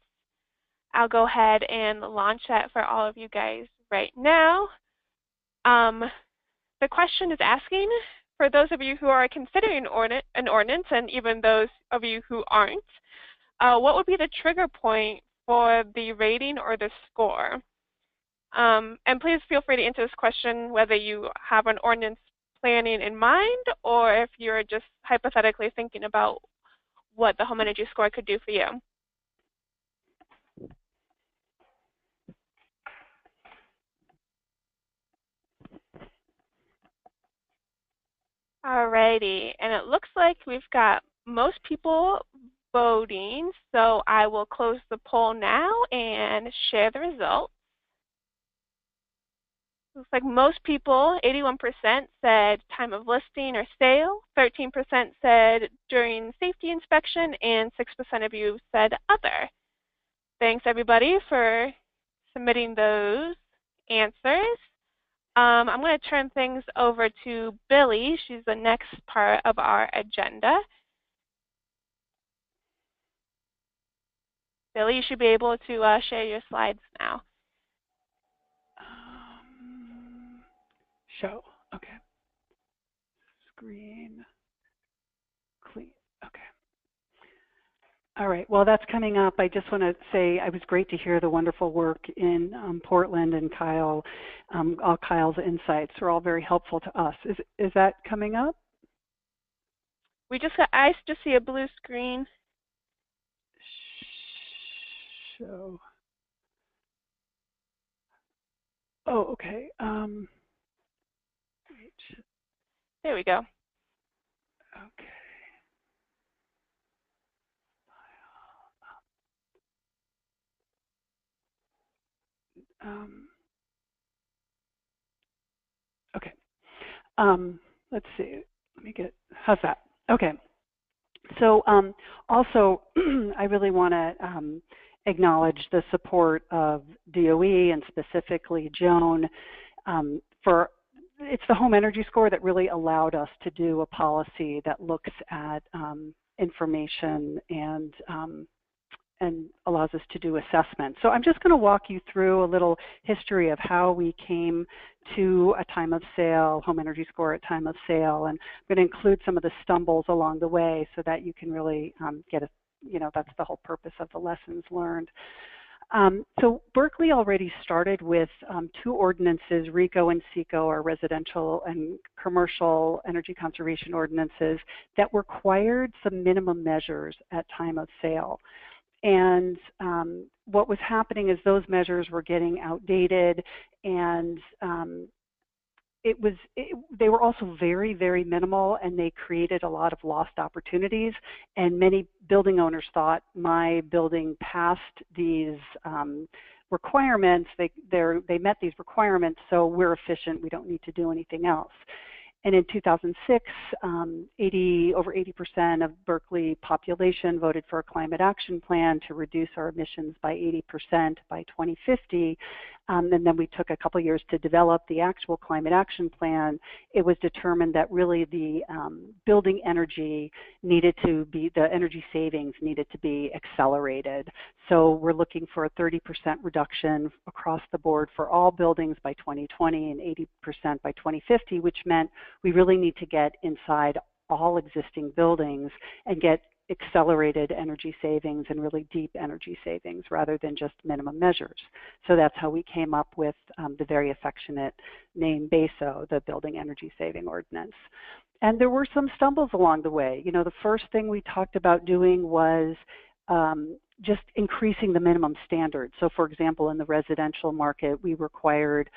Speaker 1: I'll go ahead and launch that for all of you guys right now. The question is asking, for those of you who are considering an ordinance, and even those of you who aren't, what would be the trigger point for the rating or the score? And please feel free to answer this question whether you have an ordinance planning in mind or if you're just hypothetically thinking about what the home energy score could do for you. Alrighty, and it looks like we've got most people voting, so I will close the poll now and share the results. Looks like most people, 81%, said time of listing or sale, 13% said during safety inspection, and 6% of you said other. Thanks, everybody, for submitting those answers. I'm going to turn things over to Billy. She's the next part of our agenda. Billy, you should be able to share your slides now.
Speaker 5: Show, okay. Screen, clean, okay. All right, well, that's coming up. I just want to say it was great to hear the wonderful work in Portland, and Kyle, all Kyle's insights are all very helpful to us. Is that coming up?
Speaker 1: I just see a blue screen.
Speaker 5: Show. Oh, okay.
Speaker 1: There we go.
Speaker 5: Okay. Okay. Let's see. Let me get, how's that? Okay. So also, I really want to acknowledge the support of DOE and specifically Joan for it's the home energy score that really allowed us to do a policy that looks at information and allows us to do assessment. So I'm just going to walk you through a little history of how we came to a time of sale, home energy score at time of sale, and I'm going to include some of the stumbles along the way so that you can really get a, that's the whole purpose of the lessons learned. So Berkeley already started with two ordinances, RECO and SECO, our residential and commercial energy conservation ordinances, that required some minimum measures at time of sale. And what was happening is those measures were getting outdated, and they were also very, very minimal, and they created a lot of lost opportunities. And many building owners thought, my building passed these requirements, they met these requirements, so we're efficient, we don't need to do anything else. And in 2006, over 80% of Berkeley population voted for a climate action plan to reduce our emissions by 80% by 2050. And then we took a couple years to develop the actual climate action plan. It was determined that really the building energy needed to be, the energy savings needed to be accelerated. So we're looking for a 30% reduction across the board for all buildings by 2020 and 80% by 2050, which meant we really need to get inside all existing buildings and get accelerated energy savings and really deep energy savings rather than just minimum measures. So that's how we came up with the very affectionate name BESO, the Building Energy Saving Ordinance. And there were some stumbles along the way. You know, the first thing we talked about doing was just increasing the minimum standards. So for example, in the residential market, we required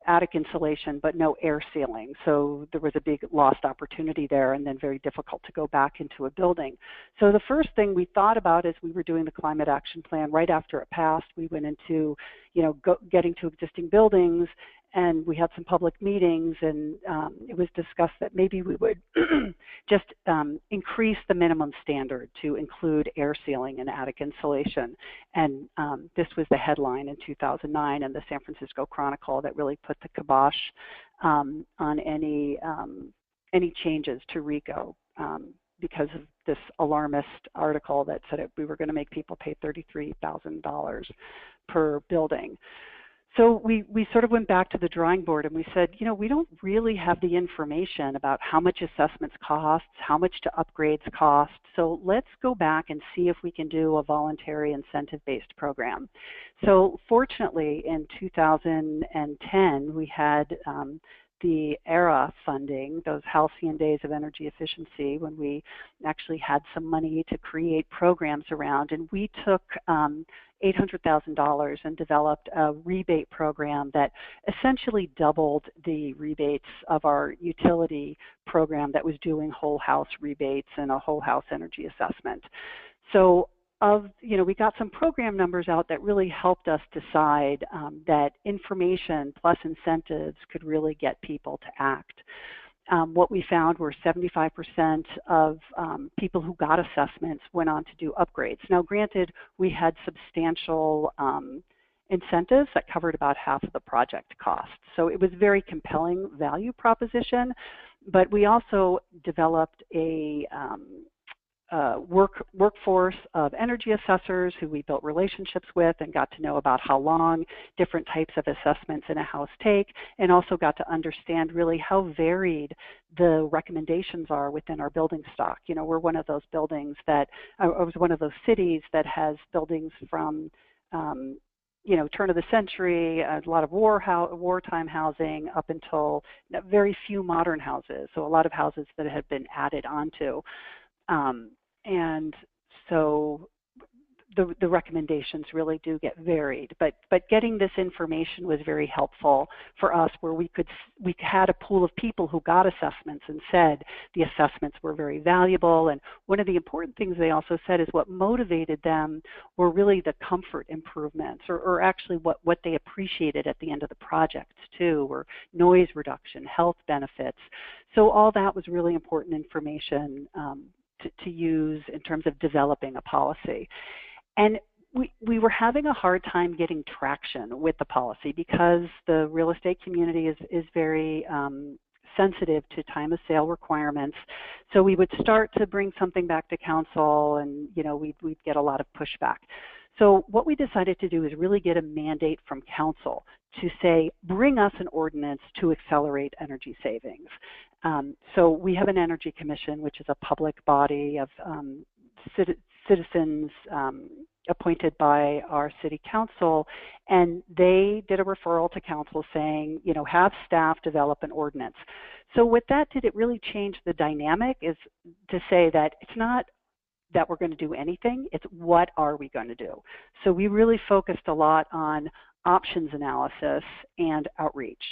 Speaker 5: attic insulation, but no air sealing. So there was a big lost opportunity there, and then very difficult to go back into a building. So the first thing we thought about as we were doing the climate action plan, right after it passed, we went into, getting to existing buildings, and we had some public meetings, and it was discussed that maybe we would just increase the minimum standard to include air sealing and attic insulation. And this was the headline in 2009 in the San Francisco Chronicle that really put the kibosh on any changes to RICO because of this alarmist article that said we were going to make people pay $33,000 per building. So we sort of went back to the drawing board and we said, we don't really have the information about how much assessments cost, how much to upgrades cost. So let's go back and see if we can do a voluntary incentive-based program. So fortunately, in 2010, we had the ERA funding, those halcyon days of energy efficiency, when we actually had some money to create programs around, and we took $800,000 and developed a rebate program that essentially doubled the rebates of our utility program that was doing whole house rebates and a whole house energy assessment. So we got some program numbers out that really helped us decide that information plus incentives could really get people to act. What we found were 75% of people who got assessments went on to do upgrades. Now, granted, we had substantial incentives that covered about half of the project cost. So it was a very compelling value proposition, but we also developed a workforce of energy assessors who we built relationships with and got to know about how long different types of assessments in a house take, and also got to understand really how varied the recommendations are within our building stock. We're one of those buildings that, was one of those cities that has buildings from turn of the century, a lot of wartime housing up until very few modern houses, so a lot of houses that have been added onto. And so the recommendations really do get varied, but getting this information was very helpful for us, where we had a pool of people who got assessments and said the assessments were very valuable. And one of the important things they also said is what motivated them were really the comfort improvements, or actually what they appreciated at the end of the project too, were noise reduction, health benefits. So all that was really important information to use in terms of developing a policy. And we were having a hard time getting traction with the policy because the real estate community is very sensitive to time of sale requirements. So we would start to bring something back to council, and we'd get a lot of pushback. So what we decided to do is really get a mandate from council to say, bring us an ordinance to accelerate energy savings. So we have an energy commission, which is a public body of citizens appointed by our city council, and they did a referral to council saying, have staff develop an ordinance. So what that did, it really changed the dynamic, is to say that it's not that we're going to do anything, it's what are we going to do. So we really focused a lot on options analysis and outreach.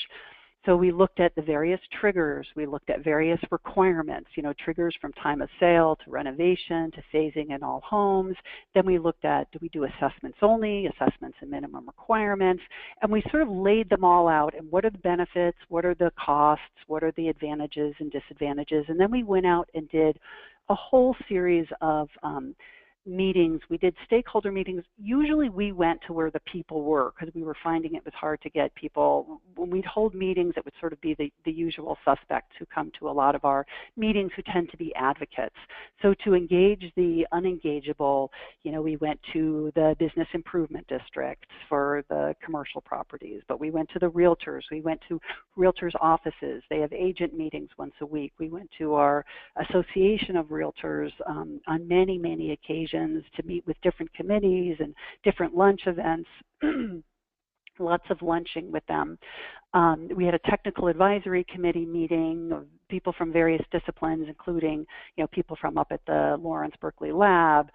Speaker 5: So we looked at the various triggers, we looked at various requirements, triggers from time of sale to renovation to phasing in all homes. Then we looked at, do we do assessments only, assessments and minimum requirements, and we sort of laid them all out, and what are the benefits, what are the costs, what are the advantages and disadvantages, and then we went out and did a whole series of meetings. We did stakeholder meetings. Usually we went to where the people were because we were finding it was hard to get people. When we'd hold meetings, it would sort of be the usual suspects who come to a lot of our meetings who tend to be advocates. So to engage the unengageable, we went to the business improvement districts for the commercial properties, but we went to the realtors. We went to realtors' offices. They have agent meetings once a week. We went to our association of realtors on many, many occasions to meet with different committees and different lunch events, lots of lunching with them. We had a technical advisory committee meeting of people from various disciplines, including people from up at the Lawrence Berkeley lab,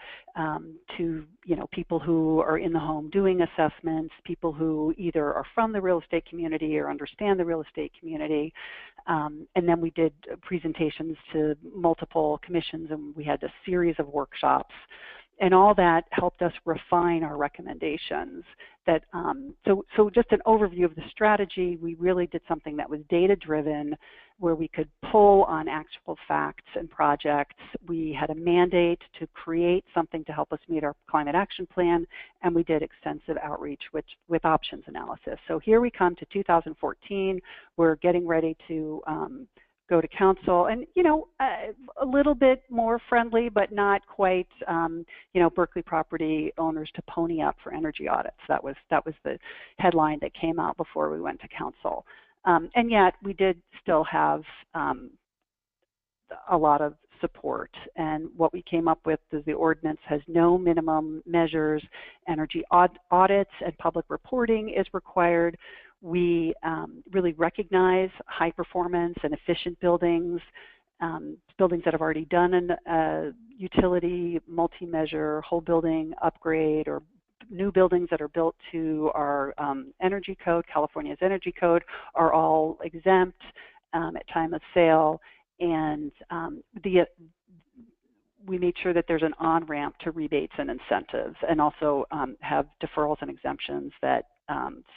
Speaker 5: to people who are in the home doing assessments, people who either are from the real estate community or understand the real estate community. And then we did presentations to multiple commissions, and we had a series of workshops. And all that helped us refine our recommendations. So just an overview of the strategy, we really did something that was data-driven, where we could pull on actual facts and projects. We had a mandate to create something to help us meet our climate action plan, and we did extensive outreach with options analysis. So here we come to 2014. We're getting ready to go to council, and a little bit more friendly, but not quite Berkeley property owners to pony up for energy audits. That was the headline that came out before we went to council. And yet we did still have a lot of support, and what we came up with is the ordinance has no minimum measures. Energy audits and public reporting is required. We really recognize high performance and efficient buildings, buildings that have already done a utility, multi-measure, whole building upgrade, or new buildings that are built to our energy code, California's energy code, are all exempt at time of sale. And we made sure that there's an on-ramp to rebates and incentives, and also have deferrals and exemptions that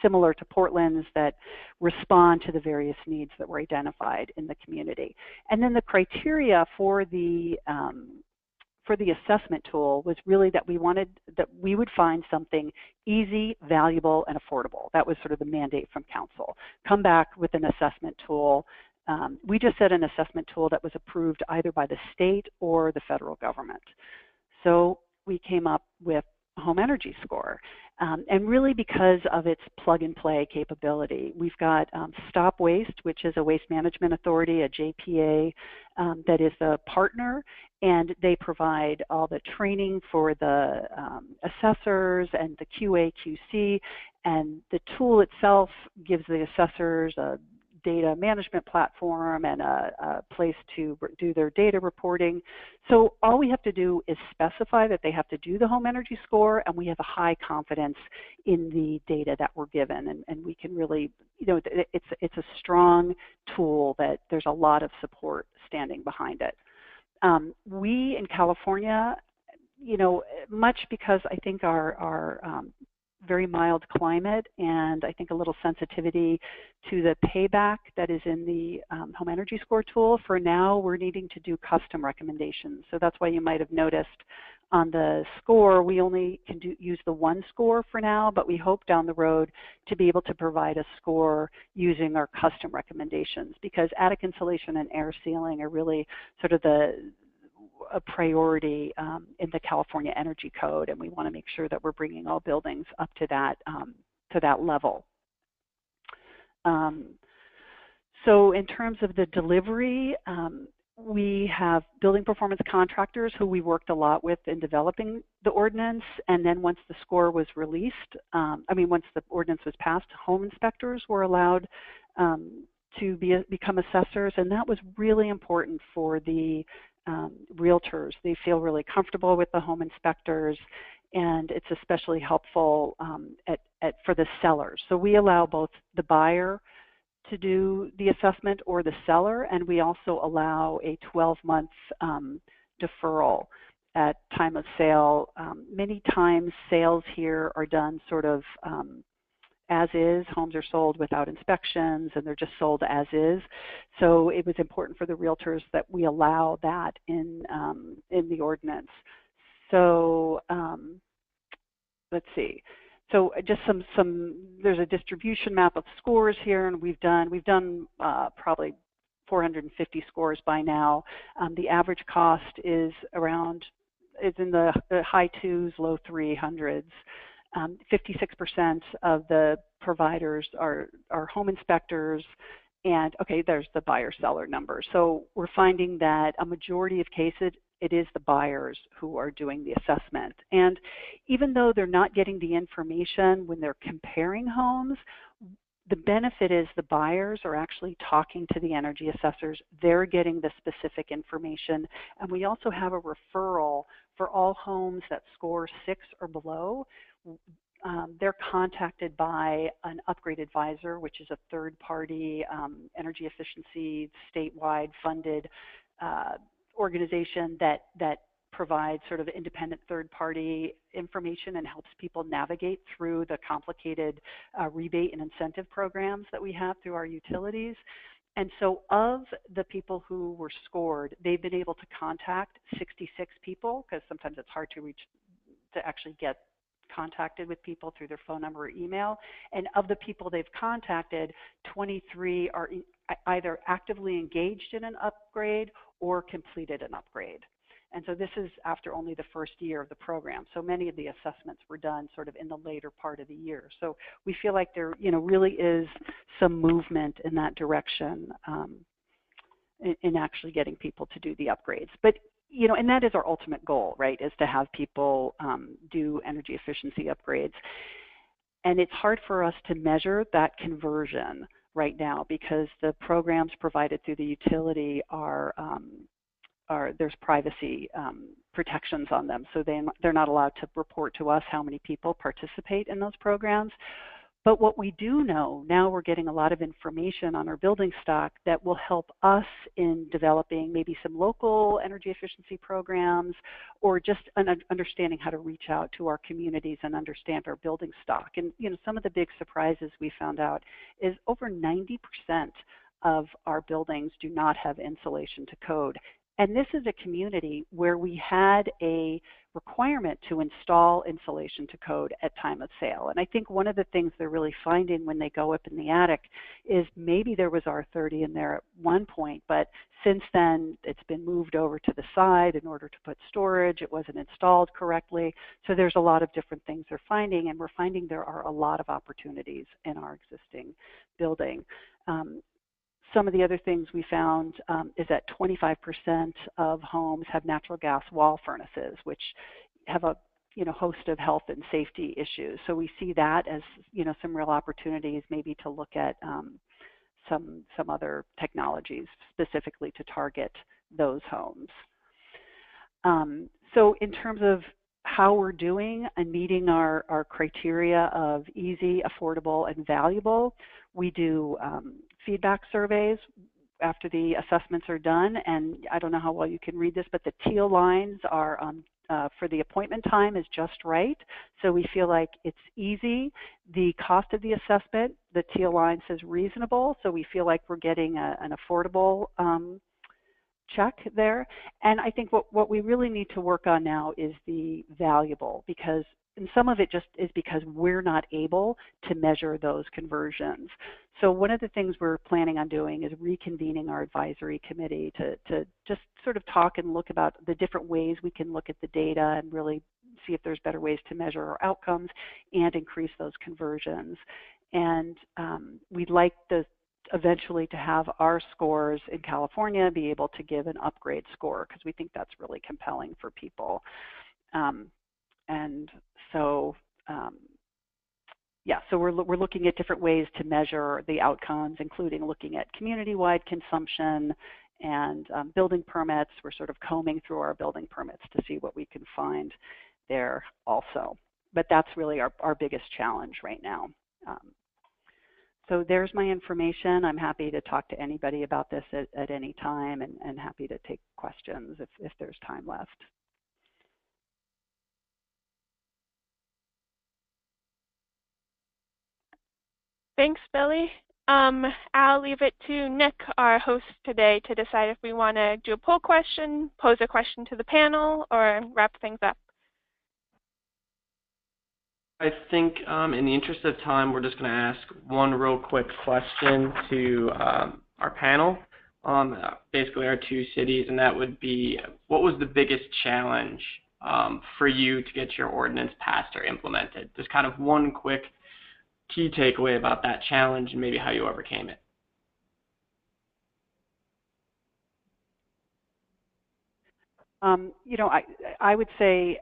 Speaker 5: similar to Portland's, that respond to the various needs that were identified in the community. And then the criteria for the assessment tool was really that we wanted that we would find something easy, valuable, and affordable. That was sort of the mandate from council. Come back with an assessment tool. We just said an assessment tool that was approved either by the state or the federal government. So we came up with Home Energy Score. And really because of its plug-and-play capability. We've got Stop Waste, which is a waste management authority, a JPA, that is a partner, and they provide all the training for the assessors and the QA, QC, and the tool itself gives the assessors a data management platform and a place to do their data reporting. So all we have to do is specify that they have to do the home energy score, and we have a high confidence in the data that we're given, and we can really, it's a strong tool that there's a lot of support standing behind it. We in California, much because I think our very mild climate and I think a little sensitivity to the payback that is in the Home Energy Score tool, for now we're needing to do custom recommendations. So that's why you might have noticed on the score we only can use the one score for now, but we hope down the road to be able to provide a score using our custom recommendations, because attic insulation and air sealing are really sort of a priority in the California Energy Code, and we want to make sure that we're bringing all buildings up to that level. So in terms of the delivery, we have building performance contractors who we worked a lot with in developing the ordinance, and then once the score was released, once the ordinance was passed, home inspectors were allowed to become assessors, and that was really important for the realtors. They feel really comfortable with the home inspectors, and it's especially helpful for the sellers. So we allow both the buyer to do the assessment or the seller, and we also allow a 12-month deferral at time of sale. Many times sales here are done sort of as is. Homes are sold without inspections and they're just sold as is. So it was important for the realtors that we allow that in the ordinance. So let's see. So just there's a distribution map of scores here, and we've done probably 450 scores by now. The average cost is in the high 2s, low 300s. 56% of the providers are home inspectors, and okay, there's the buyer-seller number. So we're finding that a majority of cases, it is the buyers who are doing the assessment. And even though they're not getting the information when they're comparing homes, the benefit is the buyers are actually talking to the energy assessors. They're getting the specific information. And we also have a referral for all homes that score 6 or below. They're contacted by an upgrade advisor, which is a third-party energy efficiency statewide funded organization that provides sort of independent third-party information and helps people navigate through the complicated rebate and incentive programs that we have through our utilities. And so of the people who were scored, they've been able to contact 66 people, because sometimes it's hard to actually get contacted with people through their phone number or email. And of the people they've contacted, 23 are either actively engaged in an upgrade or completed an upgrade. And so this is after only the first year of the program. So many of the assessments were done sort of in the later part of the year. So we feel like there, really is some movement in that direction in actually getting people to do the upgrades. But and that is our ultimate goal, right, is to have people do energy efficiency upgrades. And it's hard for us to measure that conversion right now because the programs provided through the utility there's privacy protections on them, so they're not allowed to report to us how many people participate in those programs. But what we do know, now we're getting a lot of information on our building stock that will help us in developing maybe some local energy efficiency programs or just understanding how to reach out to our communities and understand our building stock. And some of the big surprises we found out is over 90% of our buildings do not have insulation to code. And this is a community where we had a requirement to install insulation to code at time of sale. And I think one of the things they're really finding when they go up in the attic is maybe there was R30 in there at one point, but since then it's been moved over to the side in order to put storage. It wasn't installed correctly. So there's a lot of different things they're finding, and we're finding there are a lot of opportunities in our existing building. Some of the other things we found is that 25% of homes have natural gas wall furnaces, which have a host of health and safety issues. So we see that as some real opportunities maybe to look at some other technologies specifically to target those homes. So in terms of how we're doing and meeting our criteria of easy, affordable, and valuable, we do feedback surveys after the assessments are done. And I don't know how well you can read this, but the teal lines are for the appointment time is just right. So we feel like it's easy. The cost of the assessment, the teal line says reasonable. So we feel like we're getting an affordable check there. And I think what we really need to work on now is the valuable, because and some of it just is because we're not able to measure those conversions. So one of the things we're planning on doing is reconvening our advisory committee to just sort of talk and look about the different ways we can look at the data and really see if there's better ways to measure our outcomes and increase those conversions. And we'd like eventually to have our scores in California be able to give an upgrade score, because we think that's really compelling for people. And so, so we're looking at different ways to measure the outcomes, including looking at community-wide consumption and building permits. We're sort of combing through our building permits to see what we can find there also. But that's really our biggest challenge right now. So there's my information. I'm happy to talk to anybody about this at any time, and happy to take questions if there's time left.
Speaker 1: Thanks, Billy. I'll leave it to Nick, our host today, to decide if we want to do a poll question, pose a question to the panel, or wrap things up.
Speaker 2: I think in the interest of time, we're just going to ask one real quick question to our panel on basically our two cities, and that would be, what was the biggest challenge for you to get your ordinance passed or implemented? Just kind of one quick key takeaway about that challenge and maybe how you overcame it.
Speaker 5: You know, I would say,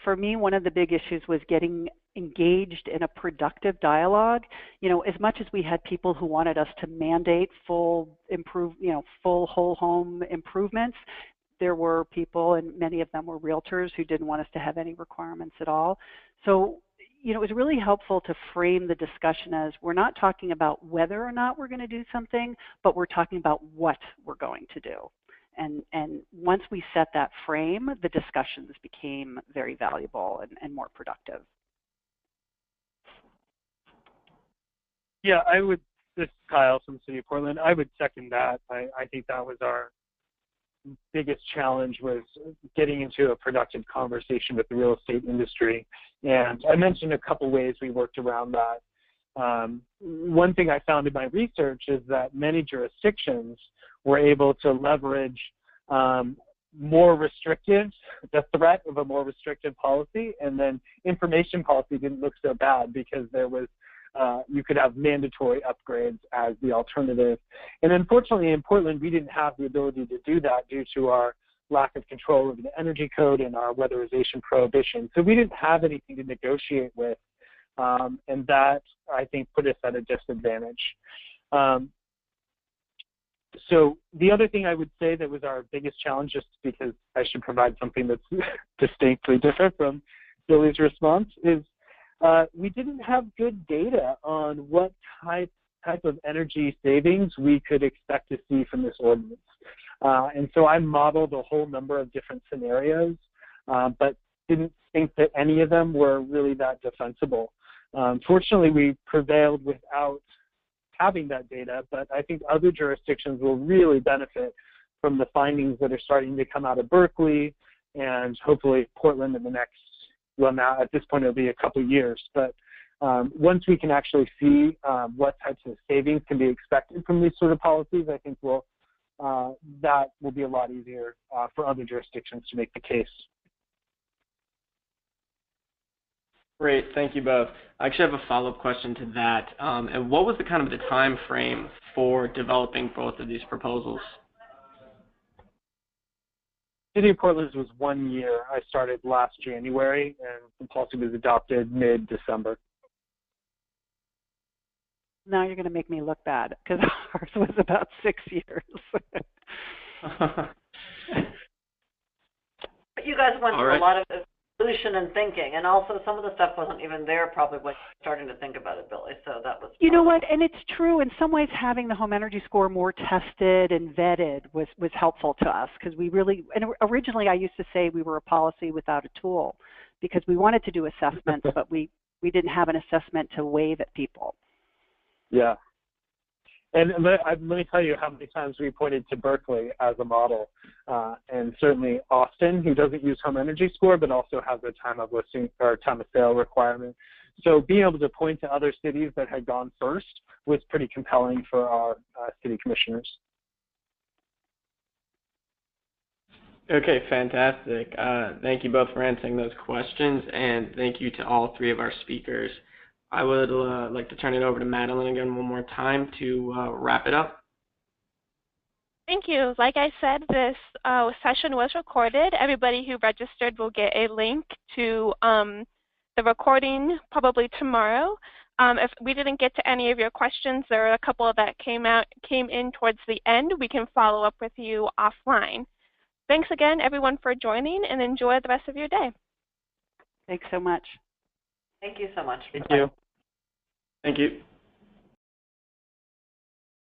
Speaker 5: for me, one of the big issues was getting engaged in a productive dialogue. You know, as much as we had people who wanted us to mandate full whole home improvements, there were people, and many of them were realtors, who didn't want us to have any requirements at all. So, you know, it was really helpful to frame the discussion as, we're not talking about whether or not we're going to do something, but we're talking about what we're going to do. And once we set that frame, the discussions became very valuable and more productive.
Speaker 4: Yeah, this is Kyle from the City of Portland. I would second that. I think that was our biggest challenge, was getting into a productive conversation with the real estate industry. And I mentioned a couple ways we worked around that. One thing I found in my research is that many jurisdictions were able to leverage the threat of a more restrictive policy, and then information policy didn't look so bad because there was you could have mandatory upgrades as the alternative. And unfortunately, in Portland, we didn't have the ability to do that due to our lack of control over the energy code and our weatherization prohibition. So we didn't have anything to negotiate with, and that, I think, put us at a disadvantage. So the other thing I would say that was our biggest challenge, just because I should provide something that's distinctly different from Billy's response, is we didn't have good data on what type of energy savings we could expect to see from this ordinance. And so I modeled a whole number of different scenarios, but didn't think that any of them were really that defensible. Fortunately, we prevailed without having that data, but I think other jurisdictions will really benefit from the findings that are starting to come out of Berkeley, and hopefully Portland in the next, well, now at this point it'll be a couple of years, but once we can actually see what types of savings can be expected from these sort of policies, I think that will be a lot easier for other jurisdictions to make the case.
Speaker 2: Great, thank you both. I actually have a follow-up question to that. And what was the kind of the time frame for developing both of these proposals?
Speaker 4: City of Portland was 1 year. I started last January, and the policy was adopted mid-December.
Speaker 5: Now you're going to make me look bad, because ours was about 6 years.
Speaker 3: But you guys went through a lot of evolution and thinking, and also some of the stuff wasn't even there probably when you're starting to think about it, Billy, so that was...
Speaker 5: You know what, and it's true, in some ways having the home energy score more tested and vetted was helpful to us, because we really, and originally I used to say we were a policy without a tool, because we wanted to do assessments, but we didn't have an assessment to wave at people.
Speaker 4: Yeah. And let me tell you how many times we pointed to Berkeley as a model, and certainly Austin, who doesn't use home energy score, but also has a time of listing or time of sale requirement. So being able to point to other cities that had gone first was pretty compelling for our city commissioners.
Speaker 2: Okay, fantastic. Thank you both for answering those questions, and thank you to all three of our speakers. I would like to turn it over to Madeline again one more time to wrap it up.
Speaker 1: Thank you. Like I said, this session was recorded. Everybody who registered will get a link to the recording probably tomorrow. If we didn't get to any of your questions, there are a couple that came in towards the end. We can follow up with you offline. Thanks again, everyone, for joining, and enjoy the rest of your day.
Speaker 5: Thanks so much.
Speaker 3: Thank you so much.
Speaker 4: Thank you.
Speaker 2: Thank you.